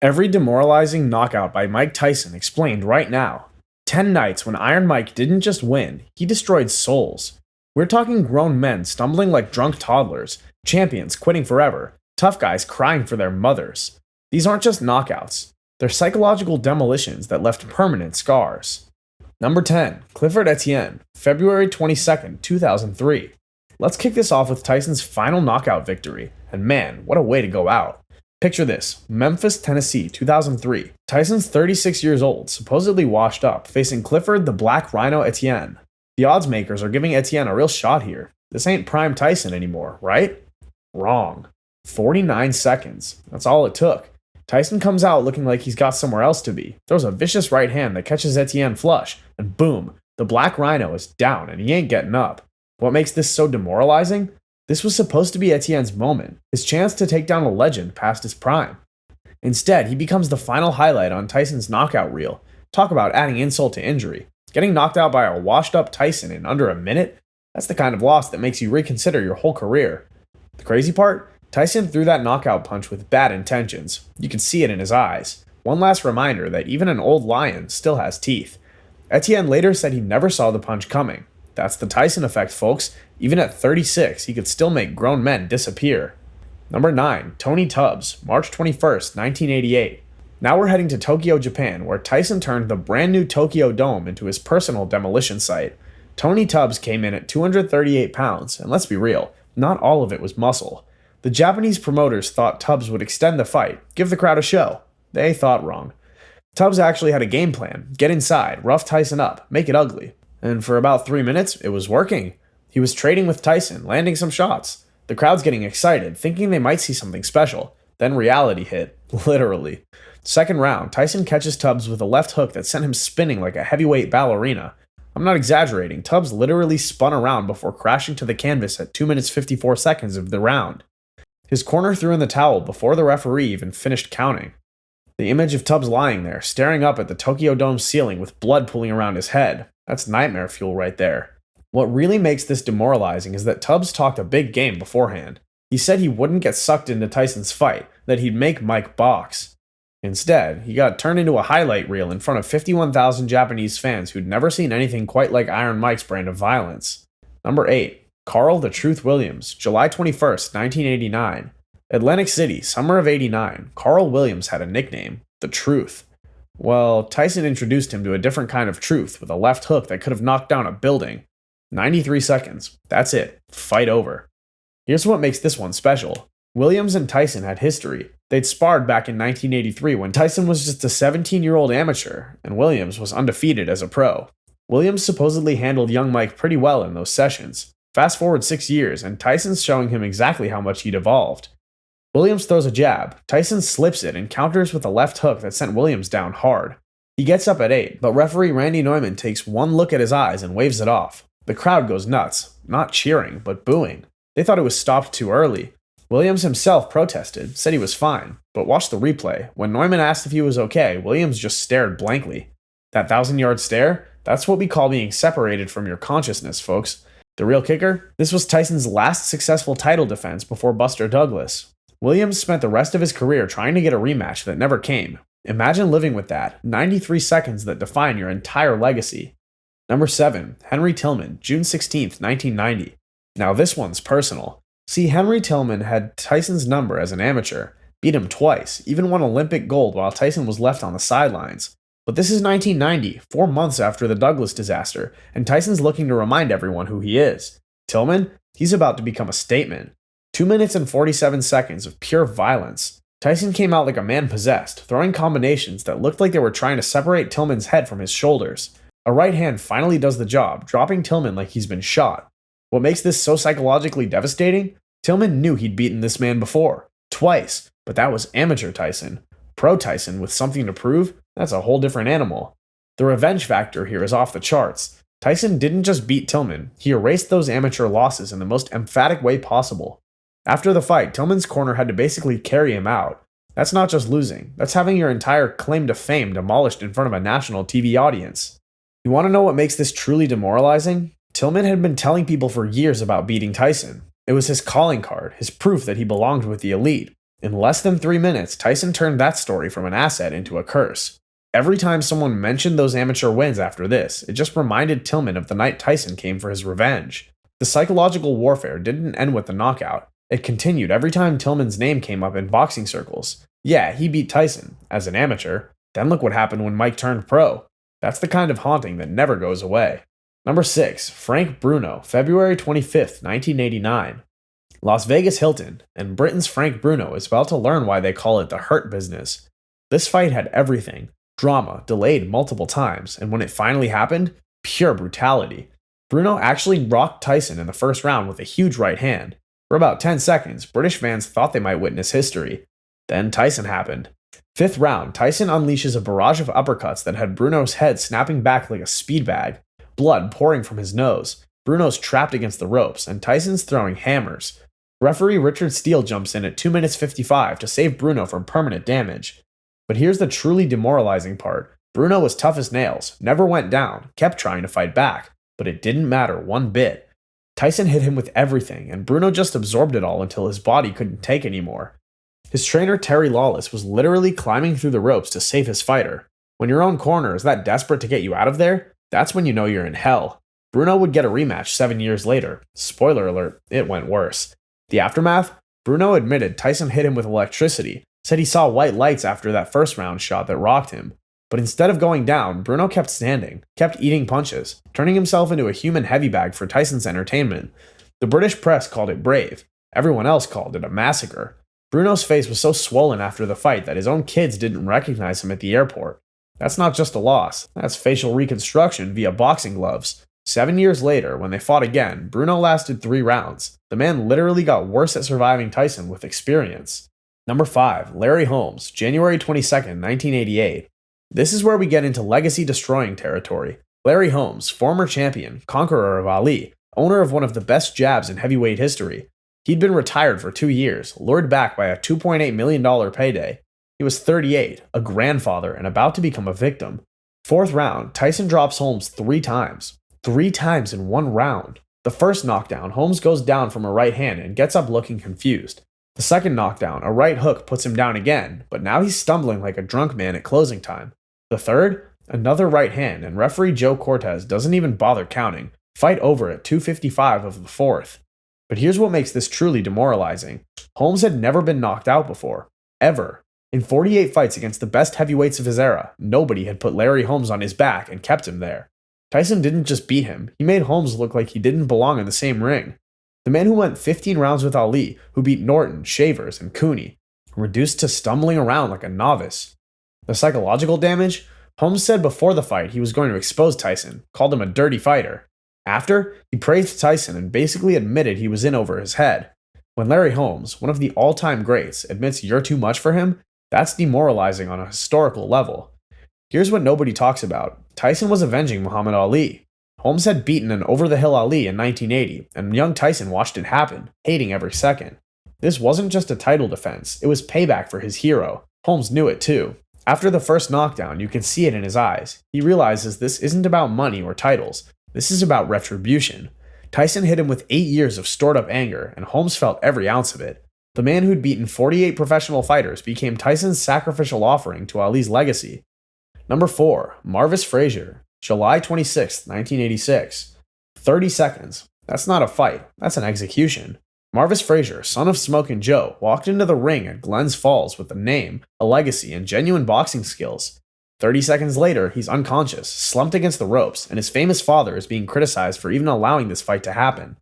Every demoralizing knockout by Mike Tyson explained right now. 10 nights when Iron Mike didn't just win, he destroyed souls. We're talking grown men stumbling like drunk toddlers, champions quitting forever, tough guys crying for their mothers. These aren't just knockouts, they're psychological demolitions that left permanent scars. Number 10, Clifford Etienne, February 22nd, 2003. Let's kick this off with Tyson's final knockout victory, and man, what a way to go out. Picture this, Memphis, Tennessee, 2003. Tyson's 36 years old, supposedly washed up, facing Clifford the Black Rhino Etienne. The odds makers are giving Etienne a real shot here. This ain't prime Tyson anymore, right? Wrong. 49 seconds. That's all it took. Tyson comes out looking like he's got somewhere else to be, throws a vicious right hand that catches Etienne flush, and boom, the Black Rhino is down and he ain't getting up. What makes this so demoralizing? This was supposed to be Etienne's moment, his chance to take down a legend past his prime. Instead, he becomes the final highlight on Tyson's knockout reel. Talk about adding insult to injury. Getting knocked out by a washed-up Tyson in under a minute? That's the kind of loss that makes you reconsider your whole career. The crazy part? Tyson threw that knockout punch with bad intentions. You can see it in his eyes. One last reminder that even an old lion still has teeth. Etienne later said he never saw the punch coming. That's the Tyson effect, folks. Even at 36, he could still make grown men disappear. Number 9, Tony Tubbs, March 21st, 1988. Now we're heading to Tokyo, Japan, where Tyson turned the brand new Tokyo Dome into his personal demolition site. Tony Tubbs came in at 238 pounds, and let's be real, not all of it was muscle. The Japanese promoters thought Tubbs would extend the fight, give the crowd a show. They thought wrong. Tubbs actually had a game plan: get inside, rough Tyson up, make it ugly. And for about 3 minutes, it was working. He was trading with Tyson, landing some shots. The crowd's getting excited, thinking they might see something special. Then reality hit, literally. Second round, Tyson catches Tubbs with a left hook that sent him spinning like a heavyweight ballerina. I'm not exaggerating, Tubbs literally spun around before crashing to the canvas at 2 minutes 54 seconds of the round. His corner threw in the towel before the referee even finished counting. The image of Tubbs lying there, staring up at the Tokyo Dome ceiling with blood pooling around his head. That's nightmare fuel right there. What really makes this demoralizing is that Tubbs talked a big game beforehand. He said he wouldn't get sucked into Tyson's fight, that he'd make Mike box. Instead, he got turned into a highlight reel in front of 51,000 Japanese fans who'd never seen anything quite like Iron Mike's brand of violence. Number 8. Carl the Truth Williams, July 21st, 1989. Atlantic City, summer of '89. Carl Williams had a nickname, The Truth. Well, Tyson introduced him to a different kind of truth with a left hook that could have knocked down a building. 93 seconds. That's it. Fight over. Here's what makes this one special. Williams and Tyson had history. They'd sparred back in 1983 when Tyson was just a 17-year-old amateur, and Williams was undefeated as a pro. Williams supposedly handled young Mike pretty well in those sessions. Fast forward 6 years, and Tyson's showing him exactly how much he'd evolved. Williams throws a jab. Tyson slips it and counters with a left hook that sent Williams down hard. He gets up at 8, but referee Randy Neumann takes one look at his eyes and waves it off. The crowd goes nuts, not cheering, but booing. They thought it was stopped too early. Williams himself protested, said he was fine, but watch the replay. When Neumann asked if he was okay, Williams just stared blankly. That 1,000-yard stare? That's what we call being separated from your consciousness, folks. The real kicker? This was Tyson's last successful title defense before Buster Douglas. Williams spent the rest of his career trying to get a rematch that never came. Imagine living with that, 93 seconds that define your entire legacy. Number 7, Henry Tillman, June 16th, 1990. Now this one's personal. See, Henry Tillman had Tyson's number as an amateur, beat him twice, even won Olympic gold while Tyson was left on the sidelines. But this is 1990, 4 months after the Douglas disaster, and Tyson's looking to remind everyone who he is. Tillman? He's about to become a statement. 2 minutes and 47 seconds of pure violence. Tyson came out like a man possessed, throwing combinations that looked like they were trying to separate Tillman's head from his shoulders. A right hand finally does the job, dropping Tillman like he's been shot. What makes this so psychologically devastating? Tillman knew he'd beaten this man before. Twice. But that was amateur Tyson. Pro Tyson with something to prove? That's a whole different animal. The revenge factor here is off the charts. Tyson didn't just beat Tillman, he erased those amateur losses in the most emphatic way possible. After the fight, Tillman's corner had to basically carry him out. That's not just losing, that's having your entire claim to fame demolished in front of a national TV audience. You want to know what makes this truly demoralizing? Tillman had been telling people for years about beating Tyson. It was his calling card, his proof that he belonged with the elite. In less than 3 minutes, Tyson turned that story from an asset into a curse. Every time someone mentioned those amateur wins after this, it just reminded Tillman of the night Tyson came for his revenge. The psychological warfare didn't end with the knockout. It continued every time Tillman's name came up in boxing circles. Yeah, he beat Tyson, as an amateur. Then look what happened when Mike turned pro. That's the kind of haunting that never goes away. Number 6. Frank Bruno, February 25th, 1989. Las Vegas Hilton, and Britain's Frank Bruno is about to learn why they call it the hurt business. This fight had everything. Drama, delayed multiple times, and when it finally happened, pure brutality. Bruno actually rocked Tyson in the first round with a huge right hand. For about 10 seconds, British fans thought they might witness history. Then Tyson happened. 5th round, Tyson unleashes a barrage of uppercuts that had Bruno's head snapping back like a speed bag, blood pouring from his nose. Bruno's trapped against the ropes, and Tyson's throwing hammers. Referee Richard Steele jumps in at 2 minutes 55 to save Bruno from permanent damage. But here's the truly demoralizing part. Bruno was tough as nails, never went down, kept trying to fight back, but it didn't matter one bit. Tyson hit him with everything, and Bruno just absorbed it all until his body couldn't take anymore. His trainer Terry Lawless was literally climbing through the ropes to save his fighter. When your own corner is that desperate to get you out of there, that's when you know you're in hell. Bruno would get a rematch 7 years later. Spoiler alert, it went worse. The aftermath? Bruno admitted Tyson hit him with electricity, said he saw white lights after that first round shot that rocked him. But instead of going down, Bruno kept standing, kept eating punches, turning himself into a human heavy bag for Tyson's entertainment. The British press called it brave. Everyone else called it a massacre. Bruno's face was so swollen after the fight that his own kids didn't recognize him at the airport. That's not just a loss, that's facial reconstruction via boxing gloves. 7 years later, when they fought again, Bruno lasted 3 rounds. The man literally got worse at surviving Tyson with experience. Number 5. Larry Holmes, January 22nd, 1988. This is where we get into legacy-destroying territory. Larry Holmes, former champion, conqueror of Ali, owner of one of the best jabs in heavyweight history. He'd been retired for 2 years, lured back by a $2.8 million payday. He was 38, a grandfather, and about to become a victim. 4th round, Tyson drops Holmes 3 times. 3 times in 1 round. The first knockdown, Holmes goes down from a right hand and gets up looking confused. The second knockdown, a right hook puts him down again, but now he's stumbling like a drunk man at closing time. The third, another right hand, and referee Joe Cortez doesn't even bother counting. Fight over at 2:55 of the 4th. But here's what makes this truly demoralizing. Holmes had never been knocked out before. Ever. In 48 fights against the best heavyweights of his era, nobody had put Larry Holmes on his back and kept him there. Tyson didn't just beat him, he made Holmes look like he didn't belong in the same ring. The man who went 15 rounds with Ali, who beat Norton, Shavers, and Cooney, reduced to stumbling around like a novice. The psychological damage? Holmes said before the fight he was going to expose Tyson, called him a dirty fighter. After, he praised Tyson and basically admitted he was in over his head. When Larry Holmes, one of the all-time greats, admits you're too much for him, that's demoralizing on a historical level. Here's what nobody talks about. Tyson was avenging Muhammad Ali. Holmes had beaten an over-the-hill Ali in 1980, and young Tyson watched it happen, hating every second. This wasn't just a title defense, it was payback for his hero. Holmes knew it too. After the first knockdown, you can see it in his eyes. He realizes this isn't about money or titles. This is about retribution. Tyson hit him with 8 years of stored-up anger, and Holmes felt every ounce of it. The man who'd beaten 48 professional fighters became Tyson's sacrificial offering to Ali's legacy. Number 4. Marvis Frazier, July 26, 1986. 30 seconds. That's not a fight, that's an execution. Marvis Frazier, son of Smokin' Joe, walked into the ring at Glens Falls with a name, a legacy, and genuine boxing skills. 30 seconds later, he's unconscious, slumped against the ropes, and his famous father is being criticized for even allowing this fight to happen.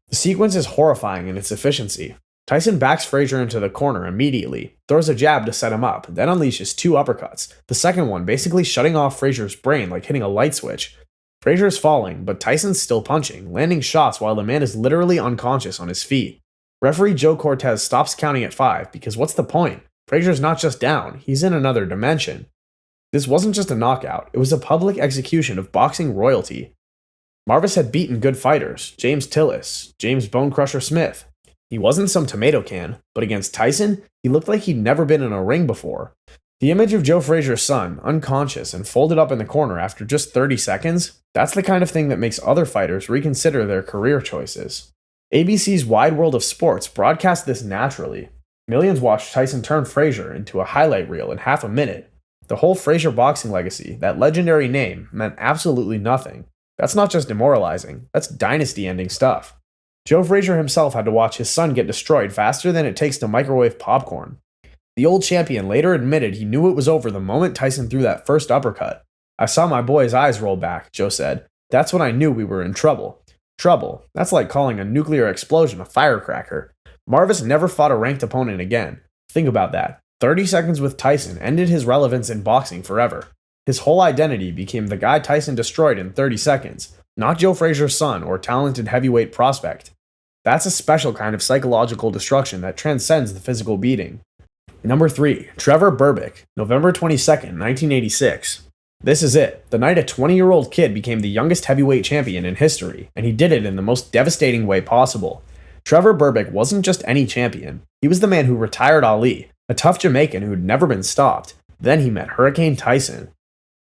The sequence is horrifying in its efficiency. Tyson backs Frazier into the corner immediately, throws a jab to set him up, then unleashes 2 uppercuts, the second one basically shutting off Frazier's brain like hitting a light switch. Frazier's falling, but Tyson's still punching, landing shots while the man is literally unconscious on his feet. Referee Joe Cortez stops counting at 5 because what's the point? Frazier's not just down, he's in another dimension. This wasn't just a knockout, it was a public execution of boxing royalty. Marvis had beaten good fighters, James Tillis, James Bone Crusher Smith. He wasn't some tomato can, but against Tyson, he looked like he'd never been in a ring before. The image of Joe Frazier's son, unconscious and folded up in the corner after just 30 seconds, that's the kind of thing that makes other fighters reconsider their career choices. ABC's Wide World of Sports broadcast this naturally. Millions watched Tyson turn Frazier into a highlight reel in half a minute. The whole Frazier boxing legacy, that legendary name, meant absolutely nothing. That's not just demoralizing, that's dynasty-ending stuff. Joe Frazier himself had to watch his son get destroyed faster than it takes to microwave popcorn. The old champion later admitted he knew it was over the moment Tyson threw that first uppercut. "I saw my boy's eyes roll back," Joe said. "That's when I knew we were in trouble." Trouble. That's like calling a nuclear explosion a firecracker. Marvis never fought a ranked opponent again. Think about that. 30 seconds with Tyson ended his relevance in boxing forever. His whole identity became the guy Tyson destroyed in 30 seconds, not Joe Frazier's son or talented heavyweight prospect. That's a special kind of psychological destruction that transcends the physical beating. Number 3. Trevor Berbick, November 22nd, 1986. This is it. The night a 20-year-old kid became the youngest heavyweight champion in history, and he did it in the most devastating way possible. Trevor Berbick wasn't just any champion. He was the man who retired Ali, a tough Jamaican who'd never been stopped. Then he met Hurricane Tyson.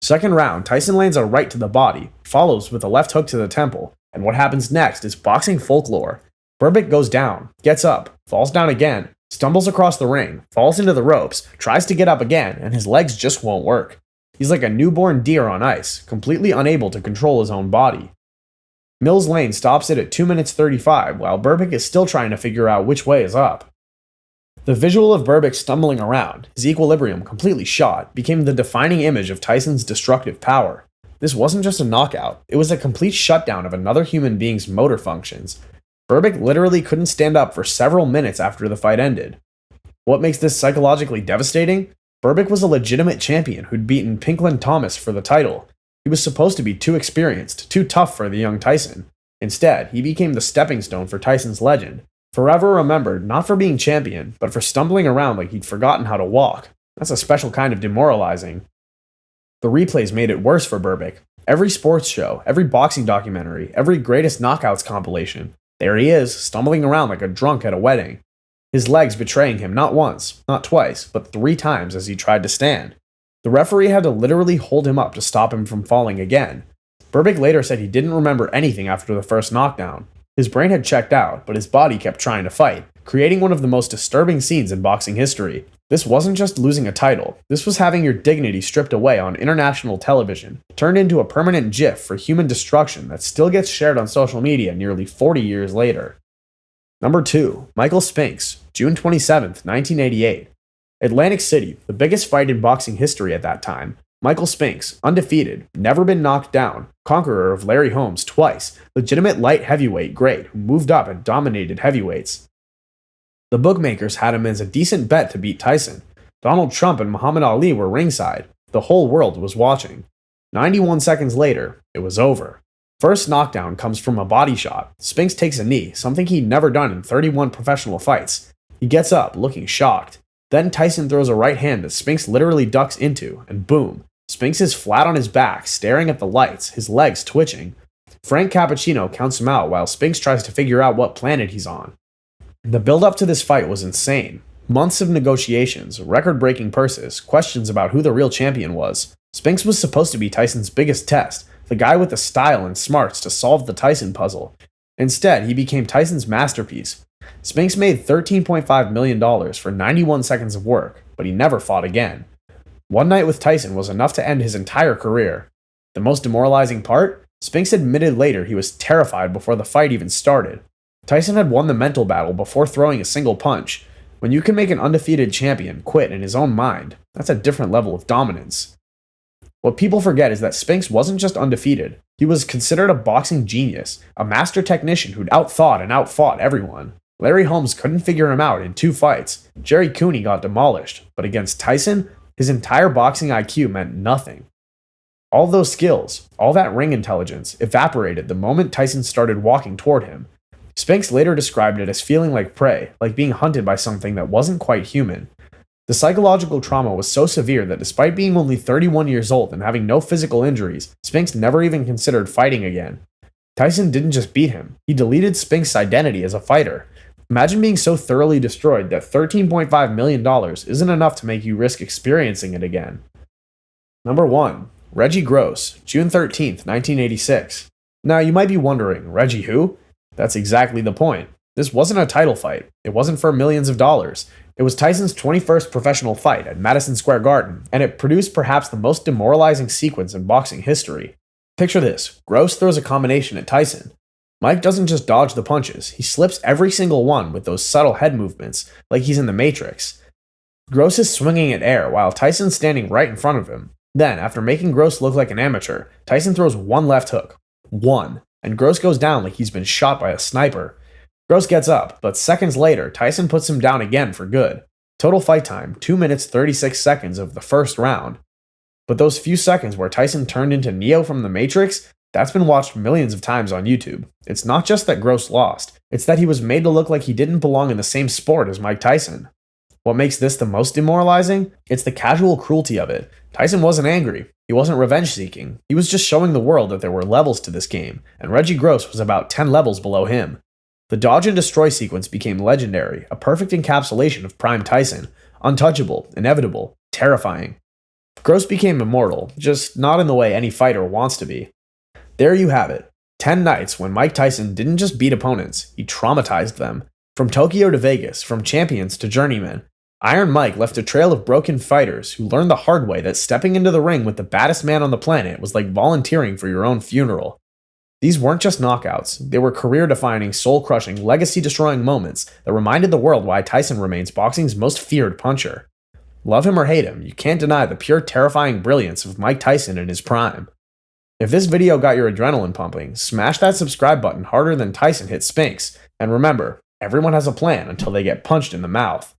Second round, Tyson lands a right to the body, follows with a left hook to the temple, and what happens next is boxing folklore. Berbick goes down, gets up, falls down again, stumbles across the ring, falls into the ropes, tries to get up again, and his legs just won't work. He's like a newborn deer on ice, completely unable to control his own body. Mills Lane stops it at 2 minutes 35, while Berbick is still trying to figure out which way is up. The visual of Berbick stumbling around, his equilibrium completely shot, became the defining image of Tyson's destructive power. This wasn't just a knockout, it was a complete shutdown of another human being's motor functions. Berbick literally couldn't stand up for several minutes after the fight ended. What makes this psychologically devastating? Berbick was a legitimate champion who'd beaten Pinklin Thomas for the title. He was supposed to be too experienced, too tough for the young Tyson. Instead, he became the stepping stone for Tyson's legend, forever remembered not for being champion, but for stumbling around like he'd forgotten how to walk. That's a special kind of demoralizing. The replays made it worse for Berbick. Every sports show, every boxing documentary, every greatest knockouts compilation. There he is, stumbling around like a drunk at a wedding. His legs betraying him not once, not twice, but 3 times as he tried to stand. The referee had to literally hold him up to stop him from falling again. Berbick later said he didn't remember anything after the first knockdown. His brain had checked out, but his body kept trying to fight, creating one of the most disturbing scenes in boxing history. This wasn't just losing a title, this was having your dignity stripped away on international television, turned into a permanent GIF for human destruction that still gets shared on social media nearly 40 years later. Number 2. Michael Spinks, June 27th, 1988. Atlantic City, the biggest fight in boxing history at that time. Michael Spinks, undefeated, never been knocked down, conqueror of Larry Holmes twice, legitimate light heavyweight great who moved up and dominated heavyweights. The bookmakers had him as a decent bet to beat Tyson. Donald Trump and Muhammad Ali were ringside. The whole world was watching. 91 seconds later, it was over. First knockdown comes from a body shot. Spinks takes a knee, something he'd never done in 31 professional fights. He gets up, looking shocked. Then Tyson throws a right hand that Spinks literally ducks into, and boom. Spinks is flat on his back, staring at the lights, his legs twitching. Frank Cappuccino counts him out while Spinks tries to figure out what planet he's on. The build-up to this fight was insane. Months of negotiations, record-breaking purses, questions about who the real champion was. Spinks was supposed to be Tyson's biggest test, the guy with the style and smarts to solve the Tyson puzzle. Instead, he became Tyson's masterpiece. Spinks made $13.5 million for 91 seconds of work, but he never fought again. One night with Tyson was enough to end his entire career. The most demoralizing part? Spinks admitted later he was terrified before the fight even started. Tyson had won the mental battle before throwing a single punch. When you can make an undefeated champion quit in his own mind, that's a different level of dominance. What people forget is that Spinks wasn't just undefeated. He was considered a boxing genius, a master technician who'd outthought and outfought everyone. Larry Holmes couldn't figure him out in 2 fights. Jerry Cooney got demolished, but against Tyson, his entire boxing IQ meant nothing. All those skills, all that ring intelligence, evaporated the moment Tyson started walking toward him. Spinks later described it as feeling like prey, like being hunted by something that wasn't quite human. The psychological trauma was so severe that despite being only 31 years old and having no physical injuries, Spinks never even considered fighting again. Tyson didn't just beat him, he deleted Spinks' identity as a fighter. Imagine being so thoroughly destroyed that $13.5 million isn't enough to make you risk experiencing it again. Number 1. Reggie Gross, June 13th, 1986. Now you might be wondering, Reggie who? That's exactly the point. This wasn't a title fight. It wasn't for millions of dollars. It was Tyson's 21st professional fight at Madison Square Garden, and it produced perhaps the most demoralizing sequence in boxing history. Picture this: Gross throws a combination at Tyson. Mike doesn't just dodge the punches, he slips every single one with those subtle head movements, like he's in the Matrix. Gross is swinging at air while Tyson's standing right in front of him. Then, after making Gross look like an amateur, Tyson throws one left hook. One. And Gross goes down like he's been shot by a sniper. Gross gets up, but seconds later, Tyson puts him down again for good. Total fight time, 2 minutes 36 seconds of the first round. But those few seconds where Tyson turned into Neo from the Matrix, that's been watched millions of times on YouTube. It's not just that Gross lost, it's that he was made to look like he didn't belong in the same sport as Mike Tyson. What makes this the most demoralizing? It's the casual cruelty of it. Tyson wasn't angry. He wasn't revenge seeking. He was just showing the world that there were levels to this game, and Reggie Gross was about 10 levels below him. The dodge and destroy sequence became legendary, a perfect encapsulation of prime Tyson. Untouchable, inevitable, terrifying. Gross became immortal, just not in the way any fighter wants to be. There you have it. 10 nights when Mike Tyson didn't just beat opponents, he traumatized them. From Tokyo to Vegas, from champions to journeymen, Iron Mike left a trail of broken fighters who learned the hard way that stepping into the ring with the baddest man on the planet was like volunteering for your own funeral. These weren't just knockouts, they were career-defining, soul-crushing, legacy-destroying moments that reminded the world why Tyson remains boxing's most feared puncher. Love him or hate him, you can't deny the pure terrifying brilliance of Mike Tyson in his prime. If this video got your adrenaline pumping, smash that subscribe button harder than Tyson hit Spinks, and remember, everyone has a plan until they get punched in the mouth.